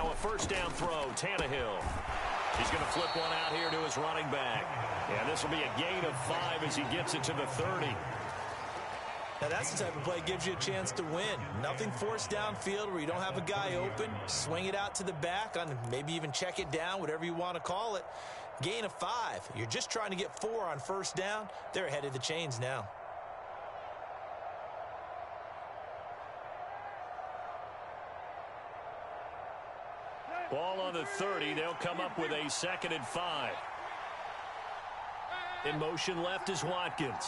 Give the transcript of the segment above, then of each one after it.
Now a first down throw, Tannehill. He's going to flip one out here to his running back. And this will be a gain of 5 as he gets it to the 30. Now that's the type of play that gives you a chance to win. Nothing forced downfield where you don't have a guy open. Swing it out to the back, on maybe even check it down, whatever you want to call it. Gain of 5. You're just trying to get 4 on first down. They're ahead of the chains now. Ball on the 30. They'll come up with a 2nd and 5. In motion left is Watkins.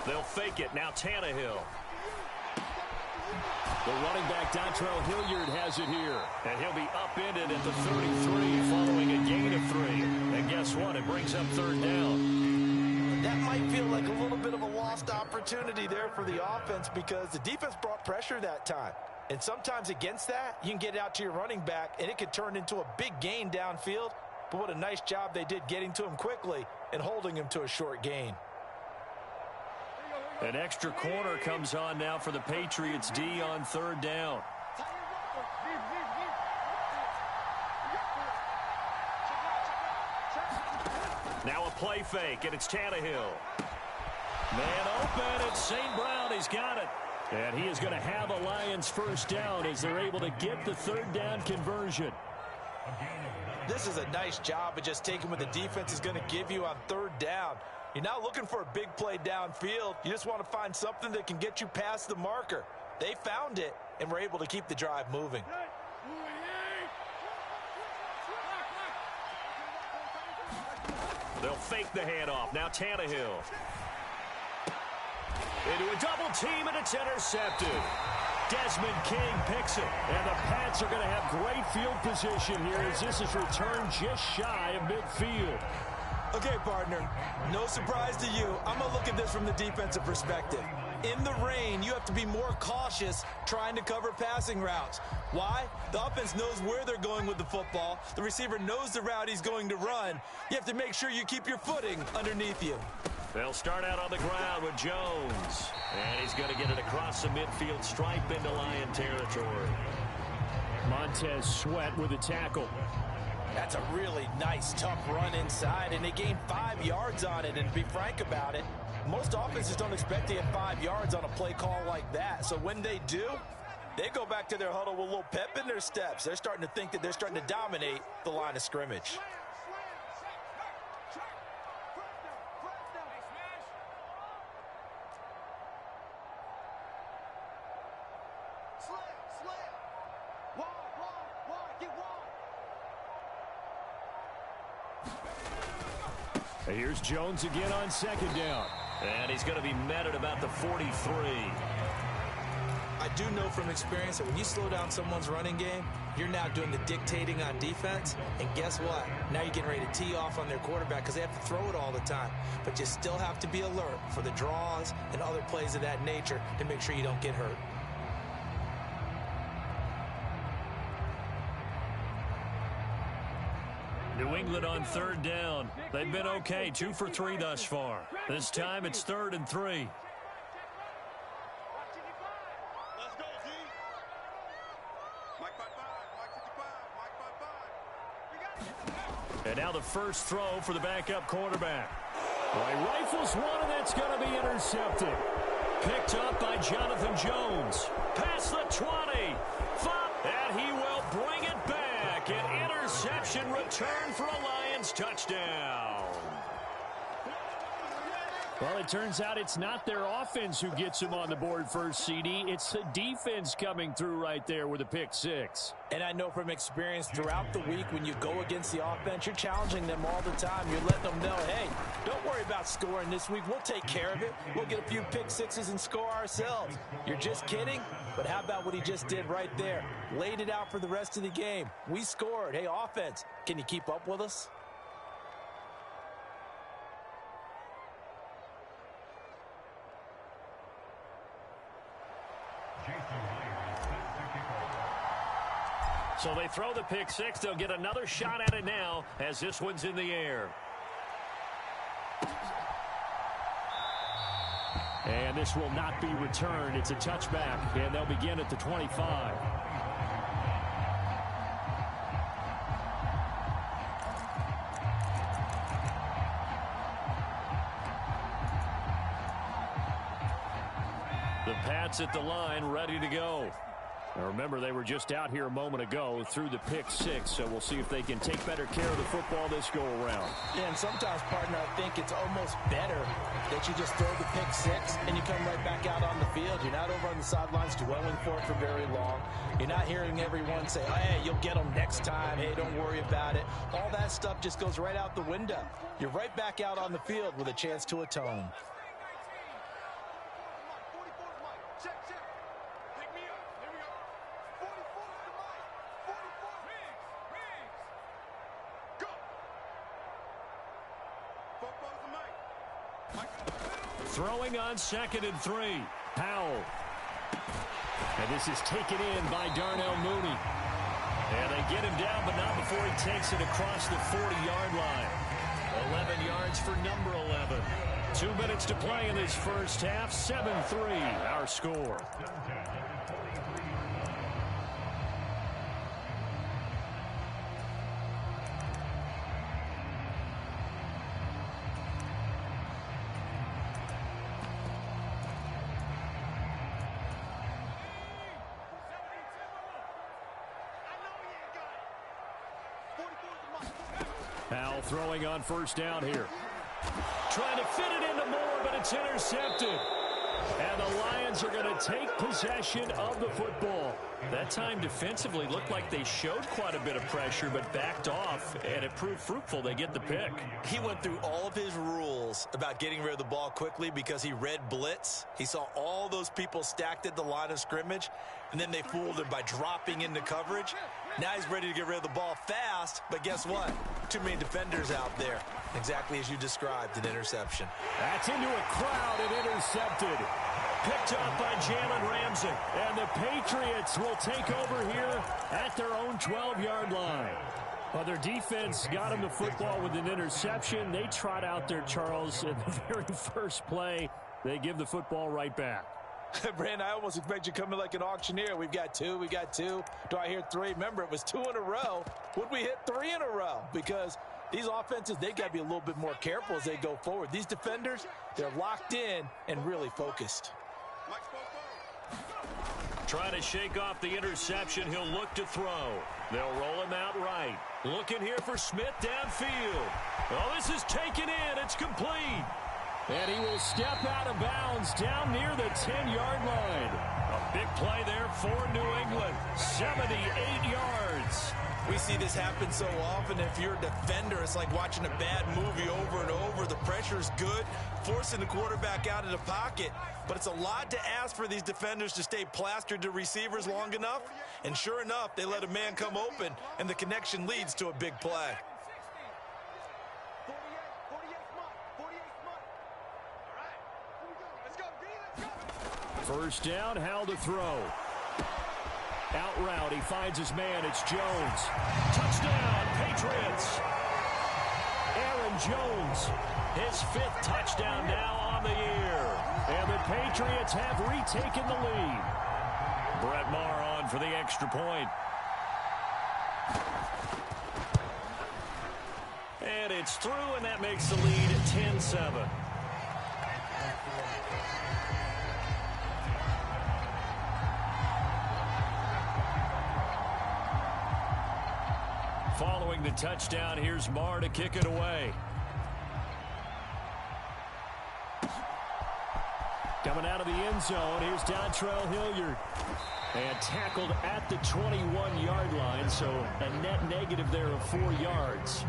They'll fake it. Now Tannehill. The running back, Dontrell Hilliard, has it here. And he'll be upended at the 33 following a gain of 3. And guess what? It brings up 3rd down. That might feel like a little bit of a lost opportunity there for the offense because the defense brought pressure that time. And sometimes against that, you can get it out to your running back, and it could turn into a big gain downfield. But what a nice job they did getting to him quickly and holding him to a short gain. An extra corner comes on now for the Patriots D on 3rd down. Now a play fake, and it's Tannehill. Man open, it's St. Brown. He's got it. And he is going to have a Lions first down as they're able to get the 3rd down conversion. This is a nice job of just taking what the defense is going to give you on 3rd down. You're not looking for a big play downfield. You just want to find something that can get you past the marker. They found it and were able to keep the drive moving. They'll fake the handoff. Now Tannehill. Into a double team, and it's intercepted. Desmond King picks it. And the Pats are going to have great field position here as this is returned just shy of midfield. Okay, partner, no surprise to you. I'm going to look at this from the defensive perspective. In the rain, you have to be more cautious trying to cover passing routes. Why? The offense knows where they're going with the football. The receiver knows the route he's going to run. You have to make sure you keep your footing underneath you. They'll start out on the ground with Jones. And he's going to get it across the midfield stripe into Lion territory. Montez Sweat with a tackle. That's a really nice, tough run inside, and they gained 5 yards on it. And to be frank about it, most offenses don't expect to get 5 yards on a play call like that. So when they do, they go back to their huddle with a little pep in their steps. They're starting to think that they're starting to dominate the line of scrimmage. Here's Jones again on 2nd down. And he's going to be met at about the 43. I do know from experience that when you slow down someone's running game, you're now doing the dictating on defense. And guess what? Now you're getting ready to tee off on their quarterback because they have to throw it all the time. But you still have to be alert for the draws and other plays of that nature to make sure you don't get hurt. New England on 3rd down. They've been okay, 2 for 3 thus far. This time it's 3rd and 3. Let's go, G. Mike 55, And now the first throw for the backup quarterback. Well, he rifles one, and that's going to be intercepted. Picked up by Jonathan Jones. Past the 20. And he will bring it back. An interception return for a Lions touchdown. Well, it turns out it's not their offense who gets him on the board first, CD. It's the defense coming through right there with a pick 6. And I know from experience throughout the week when you go against the offense, you're challenging them all the time. You're letting them know, hey, don't worry about scoring this week. We'll take care of it. We'll get a few pick 6s and score ourselves. You're just kidding? But how about what he just did right there? Laid it out for the rest of the game. We scored. Hey, offense, can you keep up with us? So they throw the pick 6. They'll get another shot at it now as this one's in the air. And this will not be returned. It's a touchback, and they'll begin at the 25. The Pats at the line, ready to go. Now remember, they were just out here a moment ago through the pick six, so we'll see if they can take better care of the football this go-around. Yeah, and sometimes, partner, I think it's almost better that you just throw the pick six and you come right back out on the field. You're not over on the sidelines dwelling for it for very long. You're not hearing everyone say, hey, you'll get them next time. Hey, don't worry about it. All that stuff just goes right out the window. You're right back out on the field with a chance to atone. Throwing on 2nd and 3. Powell. And this is taken in by Darnell Mooney. And they get him down, but not before he takes it across the 40-yard line. 11 yards for number 11. 2 minutes to play in this first half. 7-3, our score. Powell throwing on first down here. Trying to fit it into Moore, but it's intercepted. And the Lions are going to take possession of the football. That time defensively looked like they showed quite a bit of pressure, but backed off, and it proved fruitful. They get the pick. He went through all of his rules about getting rid of the ball quickly because he read blitz. He saw all those people stacked at the line of scrimmage, and then they fooled him by dropping into coverage. Now he's ready to get rid of the ball fast, but guess what? Too many defenders out there. Exactly as you described, an interception. That's into a crowd and intercepted. Picked up by Jalen Ramsey. And the Patriots will take over here at their own 12-yard line. Well, their defense got them the football with an interception. They trot out there, Charles, in the very first play. They give the football right back. Brandon, I almost expect you coming like an auctioneer. We've got two. We got two. Do I hear three? Remember, it was 2 in a row. Would we hit 3 in a row? Because these offenses, they got to be a little bit more careful as they go forward. These defenders, they're locked in and really focused. Trying to shake off the interception. He'll look to throw. They'll roll him out right. Looking here for Smith downfield. Oh, this is taken in. It's complete. And he will step out of bounds down near the 10-yard line. A big play there for New England. 78 yards. We see this happen so often. If you're a defender, it's like watching a bad movie over and over. The pressure is good, forcing the quarterback out of the pocket. But it's a lot to ask for these defenders to stay plastered to receivers long enough. And sure enough, they let a man come open, and the connection leads to a big play. First down, Howell to throw. Out route, he finds his man. It's Jones. Touchdown, Patriots. Aaron Jones, his 5th touchdown now on the year. And the Patriots have retaken the lead. Brett Maher on for the extra point. And it's through, and that makes the lead 10-7. Following the touchdown, here's Maher to kick it away. Coming out of the end zone, here's Dontrell Hilliard. And tackled at the 21-yard line, so a net negative there of 4 yards.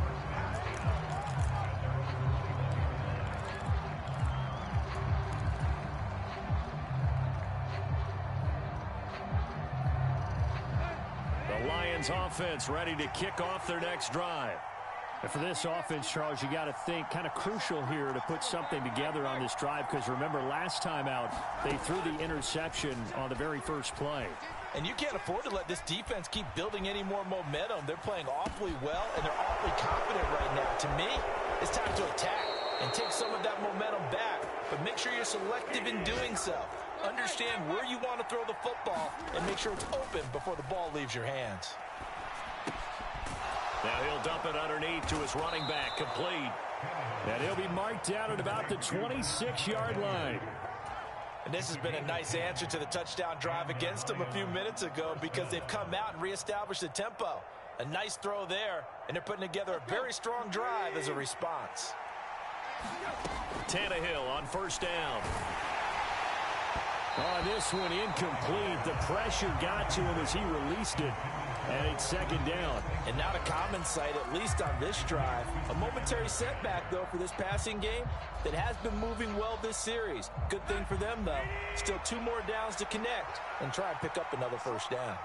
Offense ready to kick off their next drive. And for this offense, Charles, you got to think kind of crucial here to put something together on this drive, because remember, last time out, they threw the interception on the very first play. And you can't afford to let this defense keep building any more momentum. They're playing awfully well, and they're awfully confident right now. To me, it's time to attack and take some of that momentum back. but make sure you're selective in doing so. Understand where you want to throw the football and make sure it's open before the ball leaves your hands. Now he'll dump it underneath to his running back, complete. And he'll be marked down at about the 26-yard line. And this has been a nice answer to the touchdown drive against them a few minutes ago because they've come out and reestablished the tempo. A nice throw there, and they're putting together a very strong drive as a response. Tannehill on first down. On this one, incomplete. The pressure got to him as he released it. And it's second down. And not a common sight, at least on this drive. A momentary setback, though, for this passing game that has been moving well this series. Good thing for them, though. Still 2 more downs to connect and try and pick up another first down.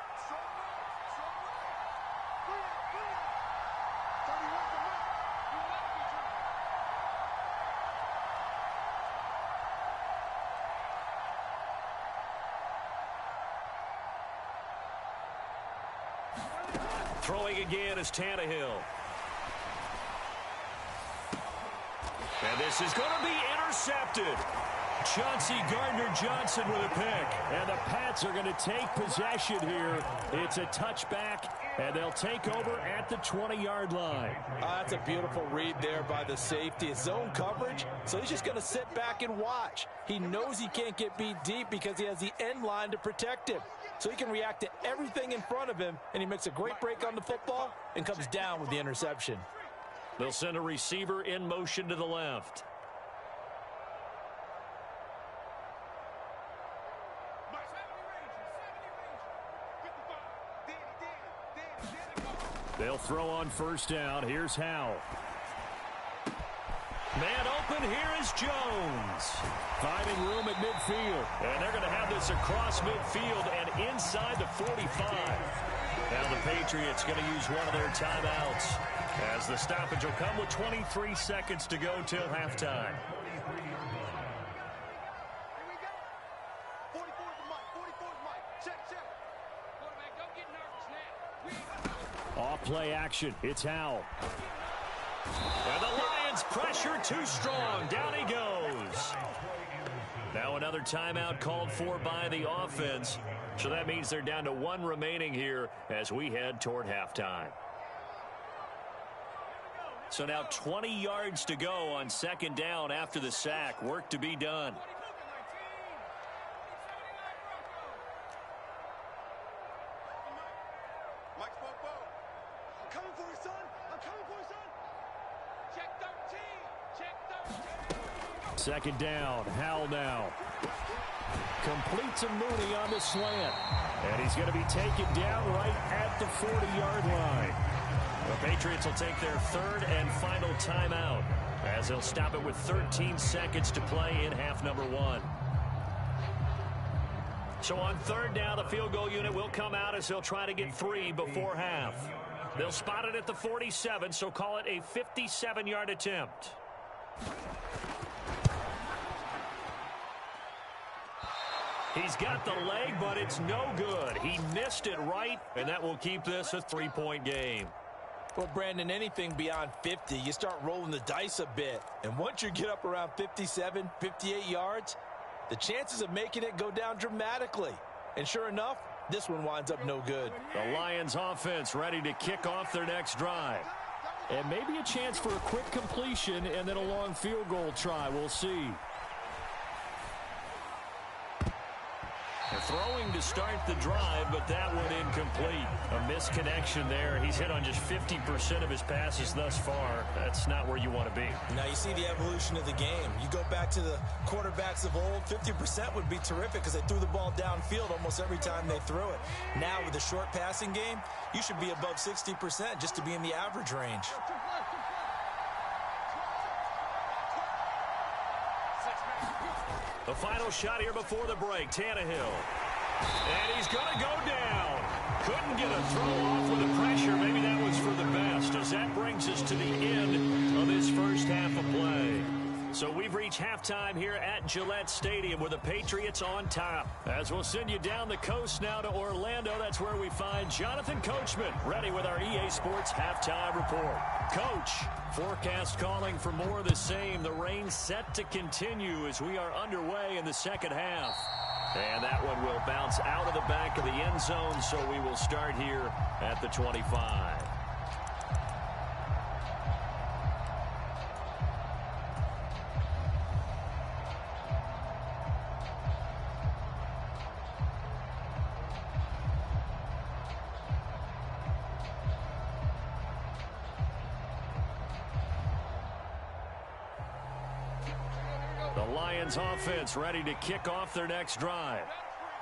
Throwing again is Tannehill. And this is going to be intercepted. Chauncey Gardner-Johnson with a pick. And the Pats are going to take possession here. It's a touchback, and they'll take over at the 20-yard line. That's a beautiful read there by the safety. It's zone coverage, so he's just going to sit back and watch. He knows he can't get beat deep because he has the end line to protect him. So he can react to everything in front of him, and he makes a great break on the football and comes down with the interception. They'll send a receiver in motion to the left. They'll throw on first down. Here's Howe. Man open, here is Jones. Finding room at midfield. And they're going to have this across midfield and inside the 45. Now the Patriots going to use one of their timeouts as the stoppage will come with 23 seconds to go till halftime. Off play action. It's Howe. And the Lions pressure too strong. Down he goes. Now another timeout called for by the offense. So that means they're down to 1 remaining here as we head toward halftime. So now 20 yards to go on second down after the sack. Work to be done. Second down, Howell now. Completes a Mooney on the slant. And he's going to be taken down right at the 40-yard line. The Patriots will take their 3rd and final timeout as they'll stop it with 13 seconds to play in half number 1. So on 3rd down, the field goal unit will come out as they'll try to get 3 before half. They'll spot it at the 47, so call it a 57-yard attempt. He's got the leg, but it's no good. He missed it right, and that will keep this a 3-point game. Well, Brandon, anything beyond 50, you start rolling the dice a bit. And once you get up around 57, 58 yards, the chances of making it go down dramatically. And sure enough, this one winds up no good. The Lions offense ready to kick off their next drive. And maybe a chance for a quick completion and then a long field goal try. We'll see. They're throwing to start the drive, but that one incomplete. A misconnection there. He's hit on just 50% of his passes thus far. That's not where you want to be. Now you see the evolution of the game. You go back to the quarterbacks of old, 50% would be terrific because they threw the ball downfield almost every time they threw it. Now with the short passing game, you should be above 60% just to be in the average range. The final shot here before the break, Tannehill. And he's going to go down. Couldn't get a throw off with the pressure. Maybe that was for the best, as that brings us to the end of this first half of play. So we've reached halftime here at Gillette Stadium with the Patriots on top. As we'll send you down the coast now to Orlando to that's where we find Jonathan Coachman, ready with our EA Sports halftime report. Coach, forecast calling for more of the same. The rain set to continue as we are underway in the second half. And that one will bounce out of the back of the end zone, so we will start here at the 25. The Lions offense ready to kick off their next drive.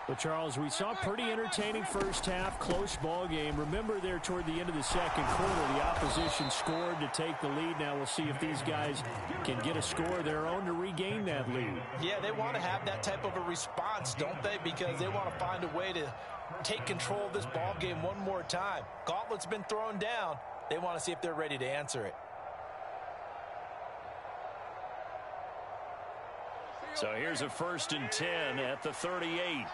But, Charles, we saw a pretty entertaining first half, close ball game. Remember there toward the end of the second quarter, the opposition scored to take the lead. Now we'll see if these guys can get a score of their own to regain that lead. Yeah, they want to have that type of a response, don't they? Because they want to find a way to take control of this ball game one more time. Gauntlet's been thrown down. They want to see if they're ready to answer it. So here's a 1st and 10 at the 38.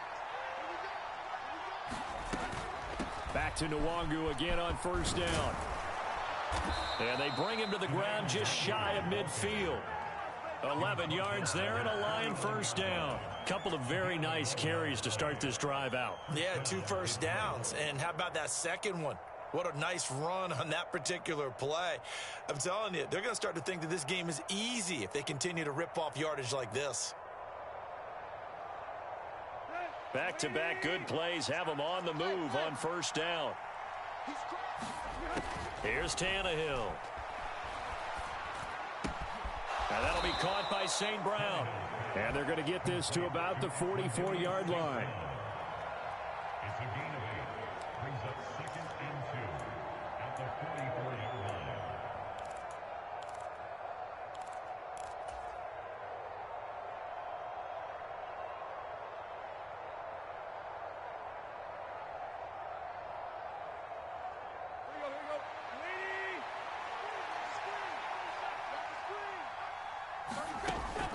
Back to Nwangu again on first down. And they bring him to the ground just shy of midfield. 11 yards there and a Lion first down. Couple of very nice carries to start this drive out. Yeah, 2 first downs. And how about that second one? What a nice run on that particular play. I'm telling you, they're going to start to think that this game is easy if they continue to rip off yardage like this. Back-to-back good plays have them on the move on first down. Here's Tannehill. And that'll be caught by St. Brown. And they're going to get this to about the 44-yard line.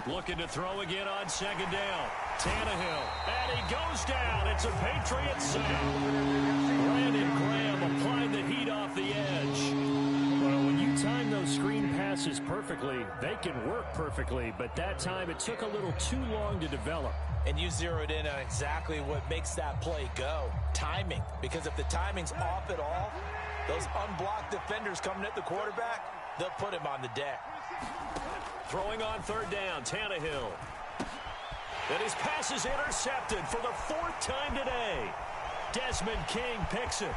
Looking to throw again on second down. Tannehill. And he goes down. It's a Patriot sack. Brandon Graham applied the heat off the edge. Well, when you time those screen passes perfectly, they can work perfectly. But that time it took a little too long to develop. And you zeroed in on exactly what makes that play go. Timing. Because if the timing's off at all, those unblocked defenders coming at the quarterback, they'll put him on the deck. Throwing on third down, Tannehill. And his pass is intercepted for the 4th time today. Desmond King picks it.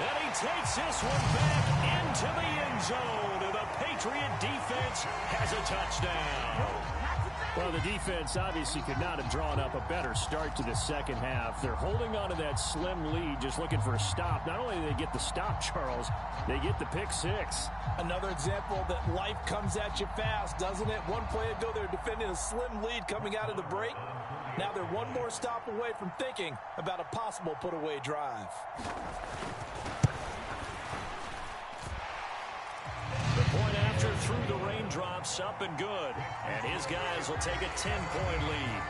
And he takes this one back into the end zone. And the Patriot defense has a touchdown. Well, the defense obviously could not have drawn up a better start to the second half. They're holding on to that slim lead, just looking for a stop. Not only do they get the stop, Charles, they get the pick six. Another example that life comes at you fast, doesn't it? One play ago, they're defending a slim lead coming out of the break. Now they're one more stop away from thinking about a possible put-away drive. The point after through the raindrops, up and good. And his guys will take a 10-point lead.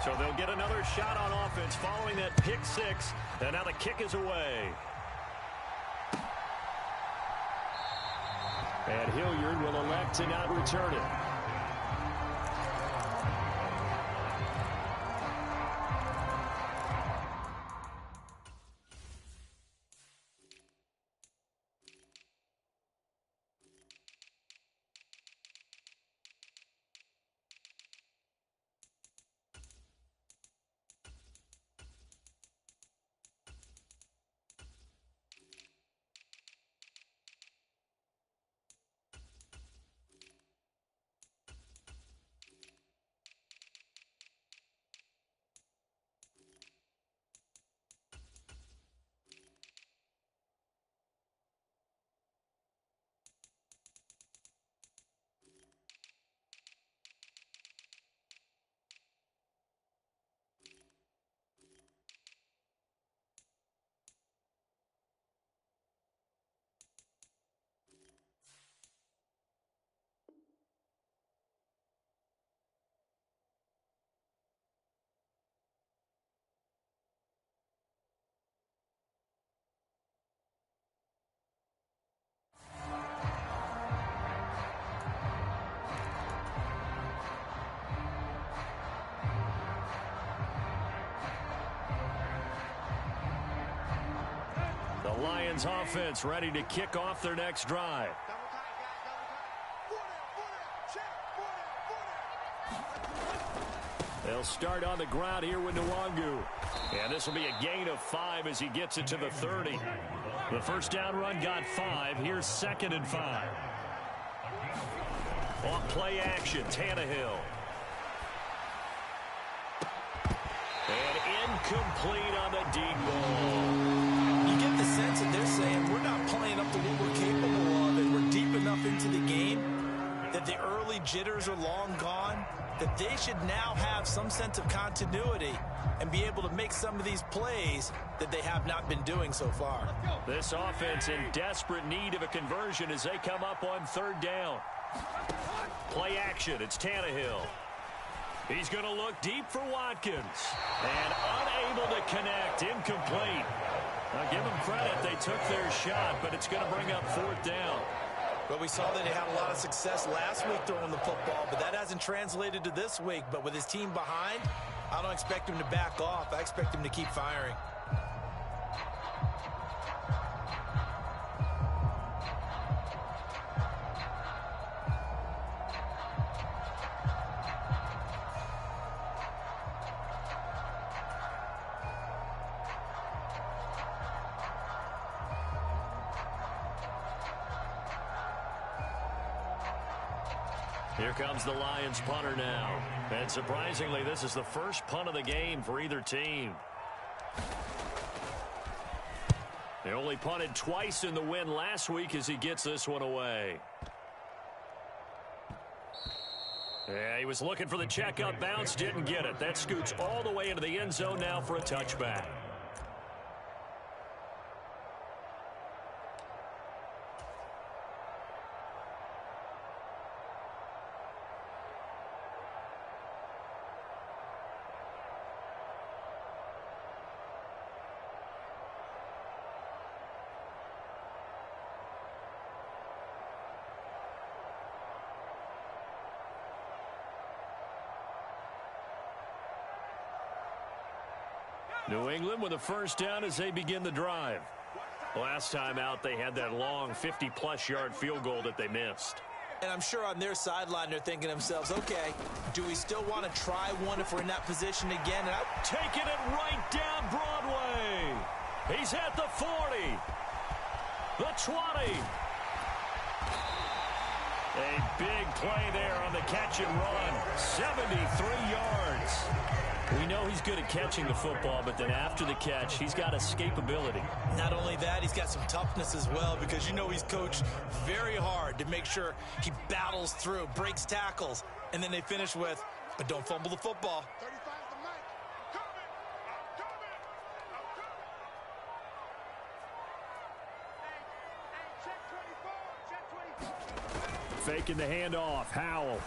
So they'll get another shot on offense following that pick six. And now the kick is away. And Hilliard will elect to not return it. Lions offense ready to kick off their next drive. They'll start on the ground here with Nwangu. And this will be a gain of 5 as he gets it to the 30. The first down run got 5. Here's 2nd and 5. On play action, Tannehill. And incomplete on the deep ball. You get the sense that they're saying we're not playing up to what we're capable of, and we're deep enough into the game that the early jitters are long gone, that they should now have some sense of continuity and be able to make some of these plays that they have not been doing so far. This offense in desperate need of a conversion as they come up on 3rd down. Play action, it's Tannehill. He's going to look deep for Watkins. And unable to connect, incomplete. Now give them credit, they took their shot, but it's going to bring up 4th down. Well, we saw that he had a lot of success last week throwing the football, but that hasn't translated to this week. But with his team behind, I don't expect him to back off. I expect him to keep firing. Here comes the Lions punter now. And surprisingly, this is the first punt of the game for either team. They only punted twice in the win last week as he gets this one away. Yeah, he was looking for the checkup bounce, didn't get it. That scoots all the way into the end zone now for a touchback. New England with a first down as they begin the drive. Last time out, they had that long 50-plus yard field goal that they missed. And I'm sure on their sideline they're thinking to themselves, okay, do we still want to try one if we're in that position again? And taking it right down Broadway. He's at the 40. The 20. A big play there on the catch and run. 73 yards. We know he's good at catching the football, but then after the catch, he's got escapability. Not only that, he's got some toughness as well, because you know he's coached very hard to make sure he battles through, breaks tackles, and then they finish with, but don't fumble the football. Faking the handoff, Howell.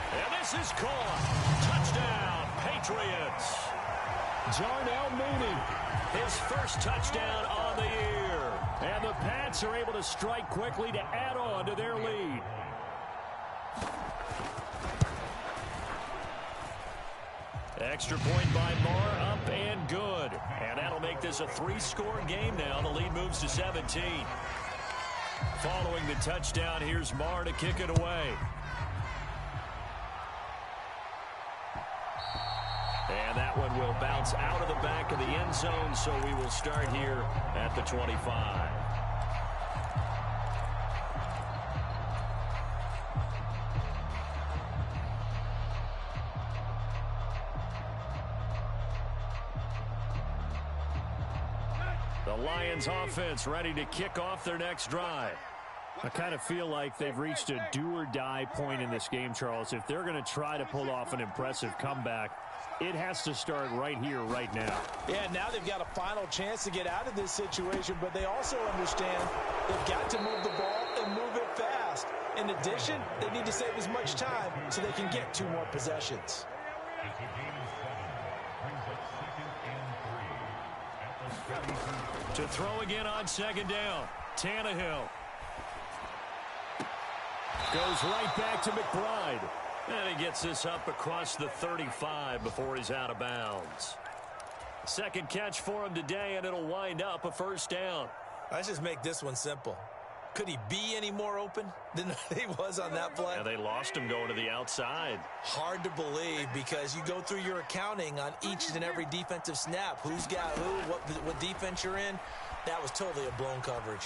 And this is caught. Touchdown, Patriots. Jarnell Mooney. His first touchdown on the year. And the Pats are able to strike quickly to add on to their lead. Extra point by Marr, up and good. And that'll make this a 3-score game now. The lead moves to 17. Following the touchdown, here's Marr to kick it away. And that one will bounce out of the back of the end zone, so we will start here at the 25. The Lions offense ready to kick off their next drive. I kind of feel like they've reached a do-or-die point in this game, Charles. If they're going to try to pull off an impressive comeback, it has to start right here, right now. Yeah, now they've got a final chance to get out of this situation, but they also understand they've got to move the ball and move it fast. In addition, they need to save as much time so they can get 2 more possessions. To throw again on 2nd down, Tannehill. Goes right back to McBride. And he gets this up across the 35 before he's out of bounds. Second catch for him today, and it'll wind up a first down. Let's just make this one simple. Could he be any more open than he was on that play? Yeah, they lost him going to the outside. Hard to believe because you go through your accounting on each and every defensive snap. Who's got who, what defense you're in. That was totally a blown coverage.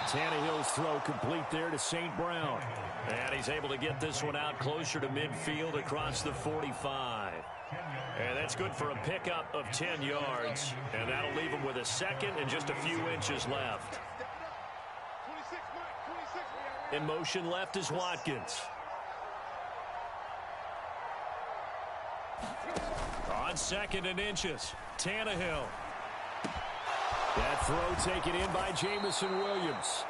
Tannehill's throw complete there to St. Brown. And he's able to get this one out closer to midfield across the 45. And that's good for a pickup of 10 yards. And that'll leave him with a second and just a few inches left. In motion left is Watkins. On second and inches, Tannehill. That throw taken in by Jamison Williams.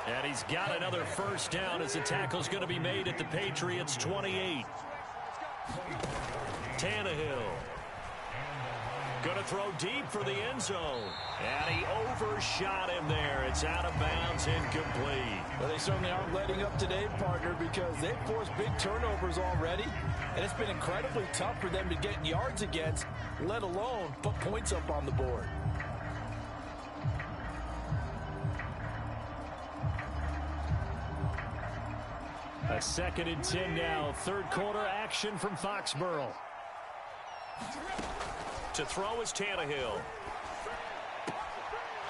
And he's got another first down as the tackle's going to be made at the Patriots' 28. Tannehill. Going to throw deep for the end zone. And he overshot him there. It's out of bounds, incomplete. Well, they certainly aren't letting up today, partner, because they've forced big turnovers already. And it's been incredibly tough for them to get yards against, let alone put points up on the board. A second and 10 now. Third quarter action from Foxborough. To throw is Tannehill.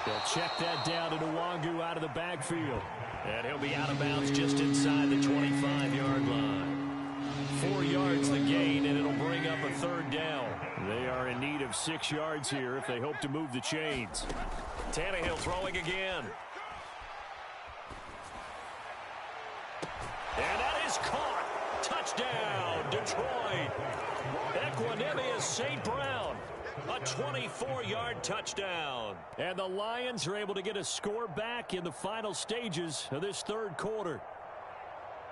They'll check that down to Nwangu out of the backfield. And he'll be out of bounds just inside the 25-yard line. 4 yards the gain, and it'll bring up a third down. They are in need of 6 yards here if they hope to move the chains. Tannehill throwing again. And that is caught. Touchdown, Detroit. Equanimous St. Brown. A 24-yard touchdown. And the Lions are able to get a score back in the final stages of this third quarter.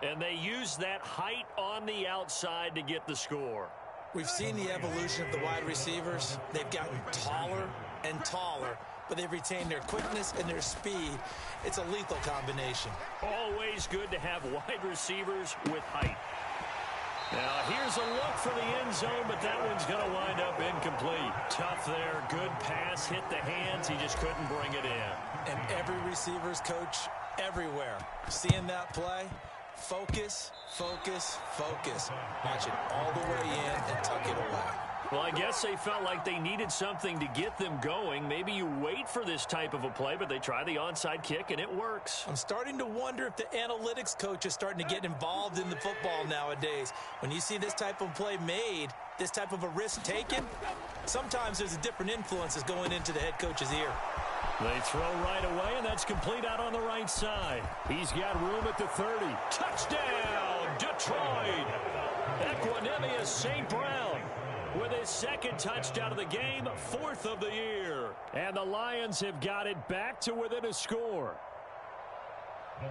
And they use that height on the outside to get the score. We've seen the evolution of the wide receivers. They've gotten taller and taller, but they've retained their quickness and their speed. It's a lethal combination. Always good to have wide receivers with height. Now, here's a look for the end zone, but that one's going to wind up incomplete. Tough there. Good pass. Hit the hands. He just couldn't bring it in. And every receiver's coach everywhere, seeing that play, focus, focus, focus. Watch it all the way in and tuck it away. Well, I guess they felt like they needed something to get them going. Maybe you wait for this type of a play, but they try the onside kick, and it works. I'm starting to wonder if the analytics coach is starting to get involved in the football nowadays. When you see this type of play made, this type of a risk taken, sometimes there's a different influences going into the head coach's ear. They throw right away, and that's complete out on the right side. He's got room at the 30. Touchdown, Detroit! Equanimous St. Brown with his second touchdown of the game, 4th of the year. And the Lions have got it back to within a score.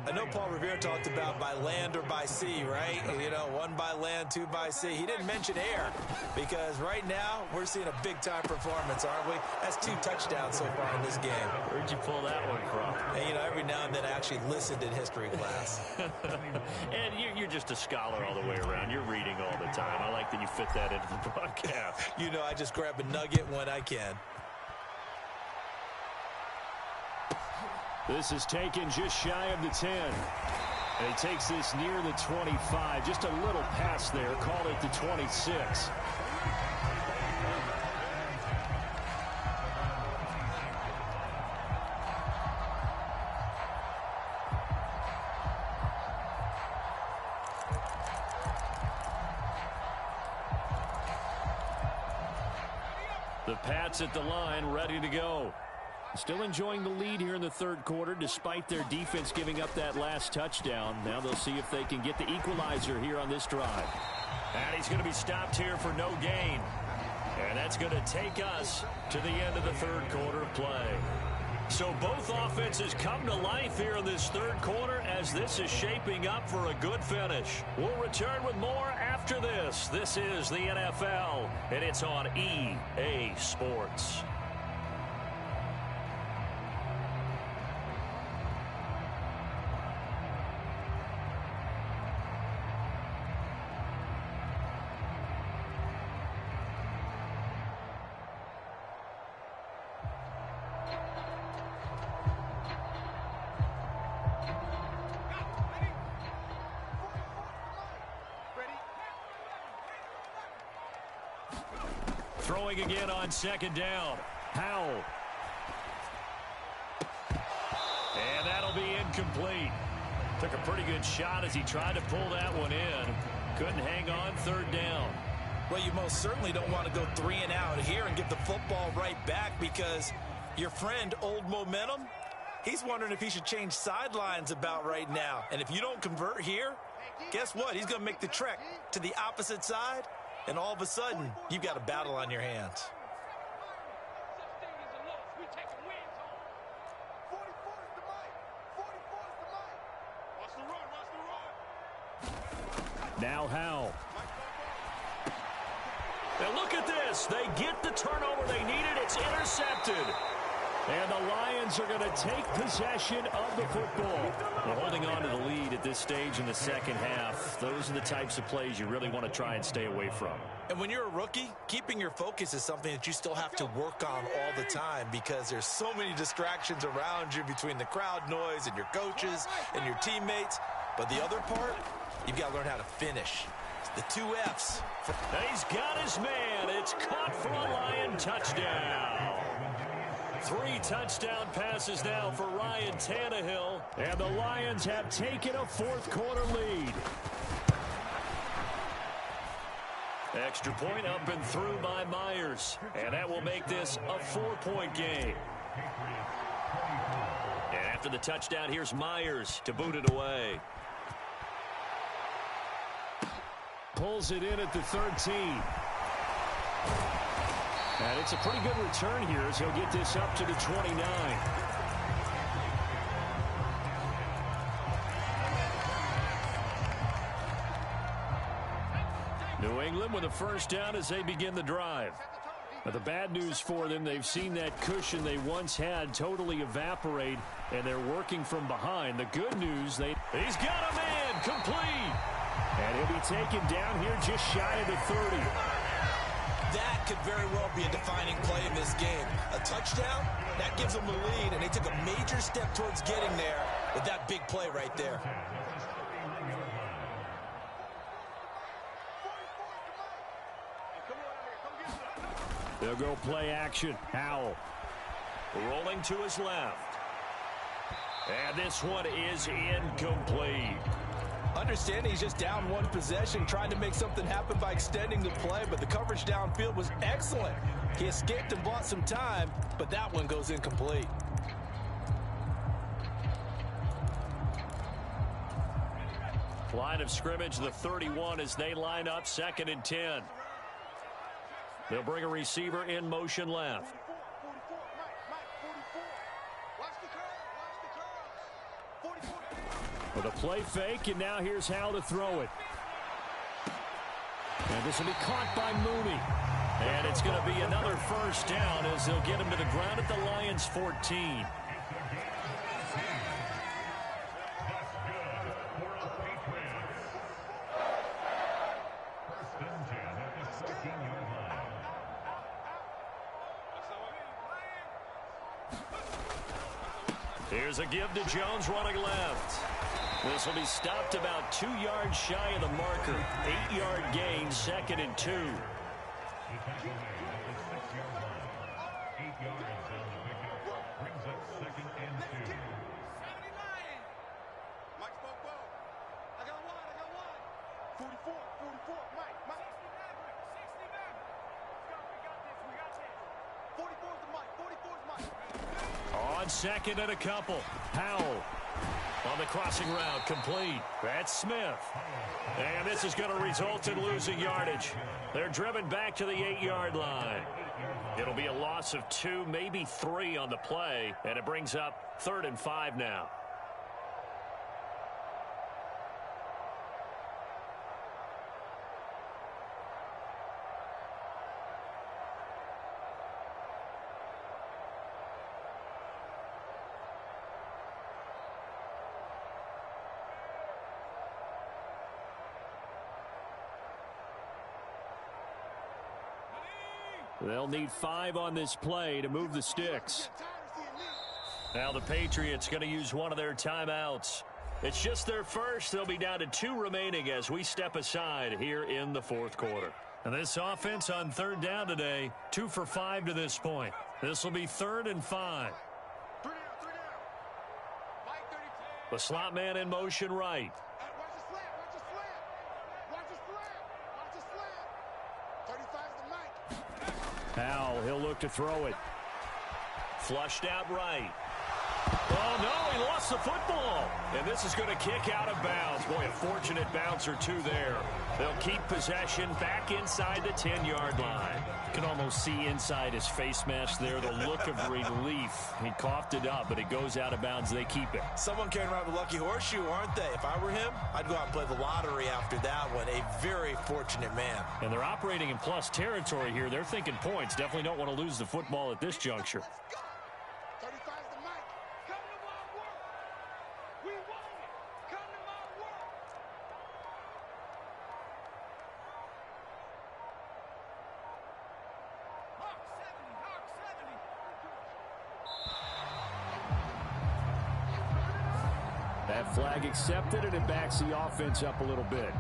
I know Paul Revere talked about by land or by sea, right? You know, 1 by land, 2 by sea. He didn't mention air because right now we're seeing a big-time performance, aren't we? That's 2 touchdowns so far in this game. Where'd you pull that one from? And, you know, every now and then I actually listened in history class. And you're just a scholar all the way around. You're reading all the time. I like that you fit that into the broadcast. You know, I just grab a nugget when I can. This is taken just shy of the 10. And he takes this near the 25. Just a little pass there. Call it the 26. The Pats at the line, ready to go. Still enjoying the lead here in the third quarter despite their defense giving up that last touchdown. Now they'll see if they can get the equalizer here on this drive. And he's going to be stopped here for no gain. And that's going to take us to the end of the third quarter of play. So both offenses come to life here in this third quarter as this is shaping up for a good finish. We'll return with more after this. This is the NFL, and it's on EA Sports. Throwing again on second down. Howell. And that'll be incomplete. Took a pretty good shot as he tried to pull that one in. Couldn't hang on third down. Well, you most certainly don't want to go 3 and out here and get the football right back, because your friend, Old Momentum, he's wondering if he should change sidelines about right now. And if you don't convert here, guess what? He's going to make the trek to the opposite side, and all of a sudden, you've got a battle on your hands. Now Howell. And look at this. They get the turnover they needed. It's intercepted. And the Lions are going to take possession of the football. Well, holding on to the lead at this stage in the second half, those are the types of plays you really want to try and stay away from. And when you're a rookie, keeping your focus is something that you still have to work on all the time, because there's so many distractions around you between the crowd noise and your coaches and your teammates. But the other part, you've got to learn how to finish. The 2 F's. He's got his man. It's caught for a Lion touchdown. 3 touchdown passes now for Ryan Tannehill. And the Lions have taken a fourth-quarter lead. Extra point up and through by Myers. And that will make this a 4-point game. And after the touchdown, here's Myers to boot it away. Pulls it in at the 13. And it's a pretty good return here as he'll get this up to the 29. New England with a first down as they begin the drive. Now, the bad news for them, they've seen that cushion they once had totally evaporate, and they're working from behind. The good news, he's got a man, complete. And he'll be taken down here just shy of the 30. That could very well be a defining play in this game. A touchdown, that gives them the lead, and they took a major step towards getting there with that big play right there. They'll go play action. Howell. Rolling to his left. And this one is incomplete. Understanding he's just down 1 possession, trying to make something happen by extending the play, but the coverage downfield was excellent. He escaped and bought some time, but that one goes incomplete. Line of scrimmage, the 31, as they line up 2nd and 10. They'll bring a receiver in motion left. With a play fake, and now here's Howell to throw it. And this will be caught by Mooney. And it's going to be another first down as they'll get him to the ground at the Lions' 14. Here's a give to Jones running left. This will be stopped about 2 yards shy of the marker. 8-yard gain, 2nd and 2. On 2nd and a couple. Howell on the crossing route, complete. That's Smith. And this is going to result in losing yardage. They're driven back to the 8-yard line. It'll be a loss of 2, maybe 3 on the play, and it brings up 3rd and 5 now. They'll need 5 on this play to move the sticks. Now the Patriots going to use one of their timeouts. It's just their first. They'll be down to 2 remaining as we step aside here in the 4th quarter. And this offense on third down today, 2 for 5 to this point. This will be 3rd and 5. The slot man in motion right. Powell, he'll look to throw it. Flushed out right. Oh, no, he lost the football. And this is going to kick out of bounds. Boy, a fortunate bounce or two there. They'll keep possession back inside the 10-yard line. You can almost see inside his face mask there the look of relief. He coughed it up, but it goes out of bounds. They keep it. Someone carrying around the lucky horseshoe, aren't they? If I were him, I'd go out and play the lottery after that one. A very fortunate man. And they're operating in plus territory here. They're thinking points. Definitely don't want to lose the football at this juncture. That flag accepted, and it backs the offense up a little bit.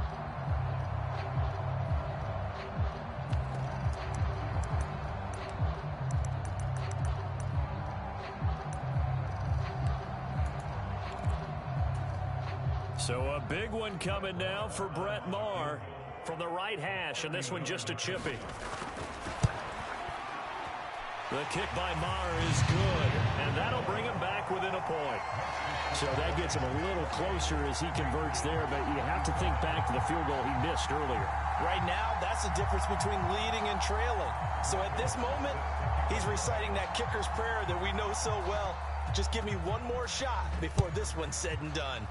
So a big one coming now for Brett Maher from the right hash, and this one just a chippy. The kick by Maher is good, and that'll bring him back within a point. So that gets him a little closer as he converts there, but you have to think back to the field goal he missed earlier. Right now, that's the difference between leading and trailing. So at this moment, he's reciting that kicker's prayer that we know so well. Just give me one more shot before this one's said and done.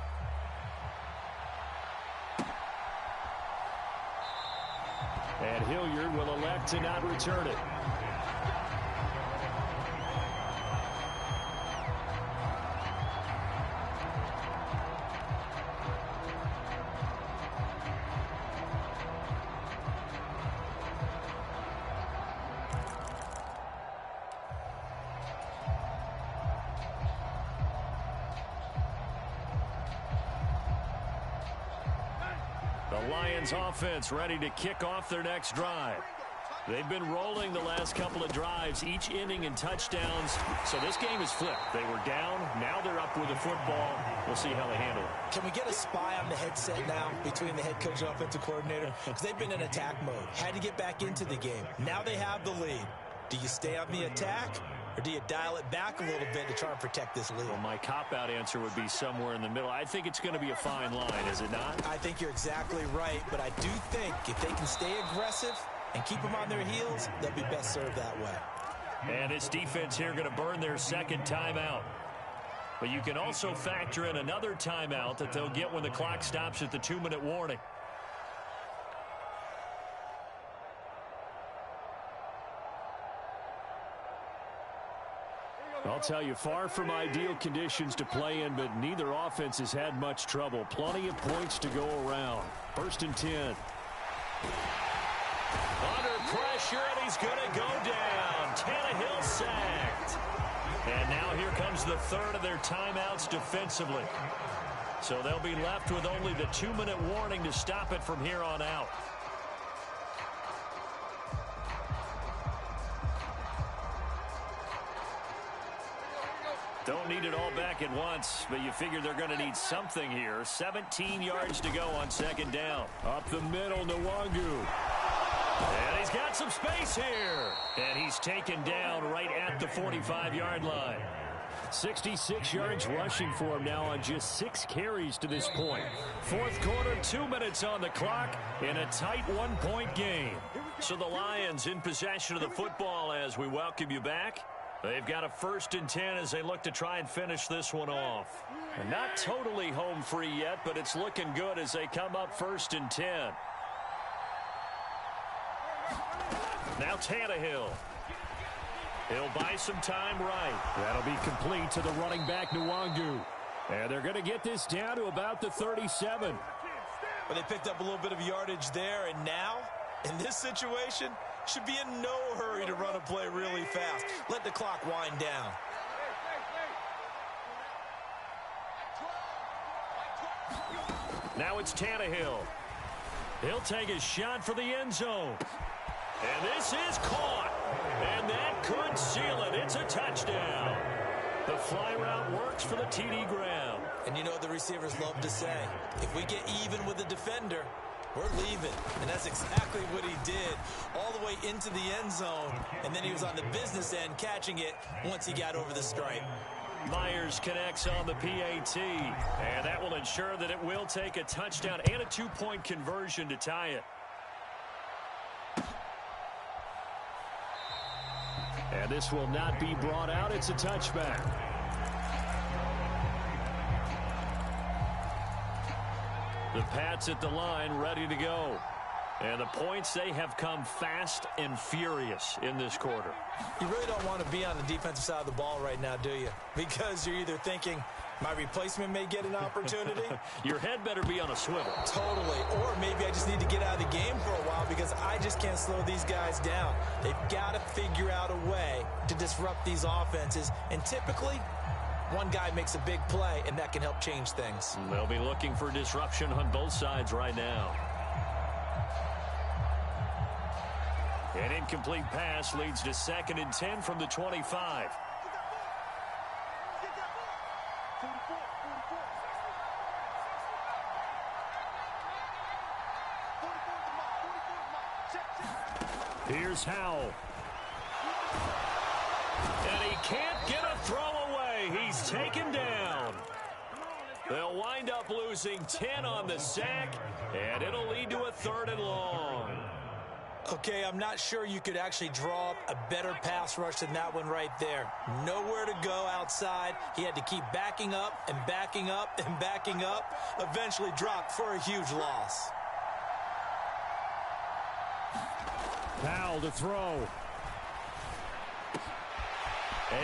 And Hilliard will elect to not return it. The Lions offense ready to kick off their next drive. They've been rolling the last couple of drives, each ending in touchdowns. So this game is flipped. They were down. Now they're up with the football. We'll see how they handle it. Can we get a spy on the headset now between the head coach and offensive coordinator? Because they've been in attack mode. Had to get back into the game. Now they have the lead. Do you stay on the attack, or do you dial it back a little bit to try and protect this lead? Well, my cop-out answer would be somewhere in the middle. I think it's going to be a fine line, is it not? I think you're exactly right, but I do think if they can stay aggressive and keep them on their heels, they'll be best served that way. And this defense here going to burn their second timeout. But you can also factor in another timeout that they'll get when the clock stops at the 2-minute warning. I'll tell you, far from ideal conditions to play in, but neither offense has had much trouble. Plenty of points to go around. 1st and 10. Under pressure, and he's going to go down. Tannehill sacked. And now here comes the third of their timeouts defensively. So they'll be left with only the 2-minute warning to stop it from here on out. Don't need it all back at once, but you figure they're going to need something here. 17 yards to go on 2nd down. Up the middle, Nwangu. And he's got some space here. And he's taken down right at the 45-yard line. 66 yards rushing for him now on just 6 carries to this point. 4th quarter, 2 minutes on the clock in a tight 1-point game. So the Lions in possession of the football as we welcome you back. They've got a 1st and 10 as they look to try and finish this one off. And not totally home free yet, but it's looking good as they come up 1st and 10. Now Tannehill. He'll buy some time right. That'll be complete to the running back, Nwangu. And they're going to get this down to about the 37. But they picked up a little bit of yardage there, and now, in this situation, should be in no hurry to run a play really fast. Let the clock wind down. Now it's Tannehill. He'll take a shot for the end zone. And this is caught. And that could seal it. It's a touchdown. The fly route works for the TD Graham. And you know what the receivers love to say? If we get even with the defender, we're leaving. And that's exactly what he did, all the way into the end zone. And then he was on the business end catching it once he got over the stripe. Myers connects on the PAT. And that will ensure that it will take a touchdown and a 2-point conversion to tie it. And this will not be brought out. It's a touchback. The Pats at the line, ready to go. And the points, they have come fast and furious in this quarter. You really don't want to be on the defensive side of the ball right now, do you? Because you're either thinking, my replacement may get an opportunity. Your head better be on a swivel. Totally. Or maybe I just need to get out of the game for a while because I just can't slow these guys down. They've got to figure out a way to disrupt these offenses. And typically, one guy makes a big play, and that can help change things. They'll be looking for disruption on both sides right now. An incomplete pass leads to 2nd and 10 from the 25. Here's Howell. And he can't get a throw away. He's taken down. They'll wind up losing 10 on the sack, and it'll lead to a 3rd and long. Okay, I'm not sure you could actually draw up a better pass rush than that one right there. Nowhere to go outside. He had to keep backing up and backing up and backing up. Eventually dropped for a huge loss. Powell to throw.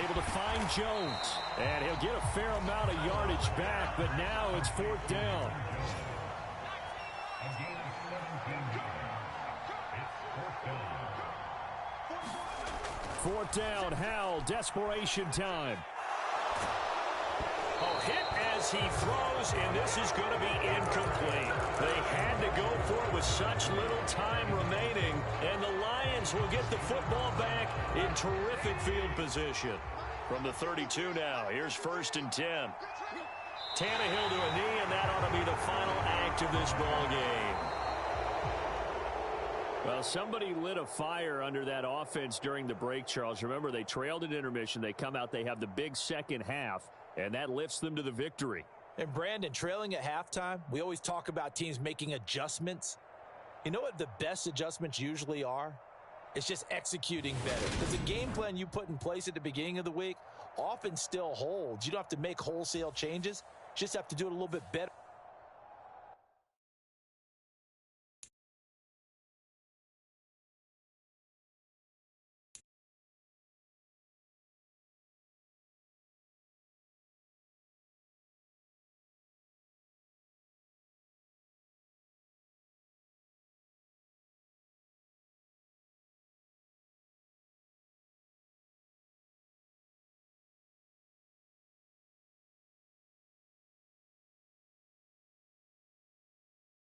Able to find Jones. And he'll get a fair amount of yardage back, but now it's 4th down. Fourth down, Howell, desperation time. Oh, hit as he throws, and this is going to be incomplete. They had to go for it with such little time remaining, and the Lions will get the football back in terrific field position. From the 32 now, here's 1st and 10. Tannehill to a knee, and that ought to be the final act of this ball game. Well, somebody lit a fire under that offense during the break, Charles. Remember, they trailed at intermission. They come out, they have the big second half, and that lifts them to the victory. And Brandon, trailing at halftime, we always talk about teams making adjustments. You know what the best adjustments usually are? It's just executing better. Because the game plan you put in place at the beginning of the week often still holds. You don't have to make wholesale changes. You just have to do it a little bit better.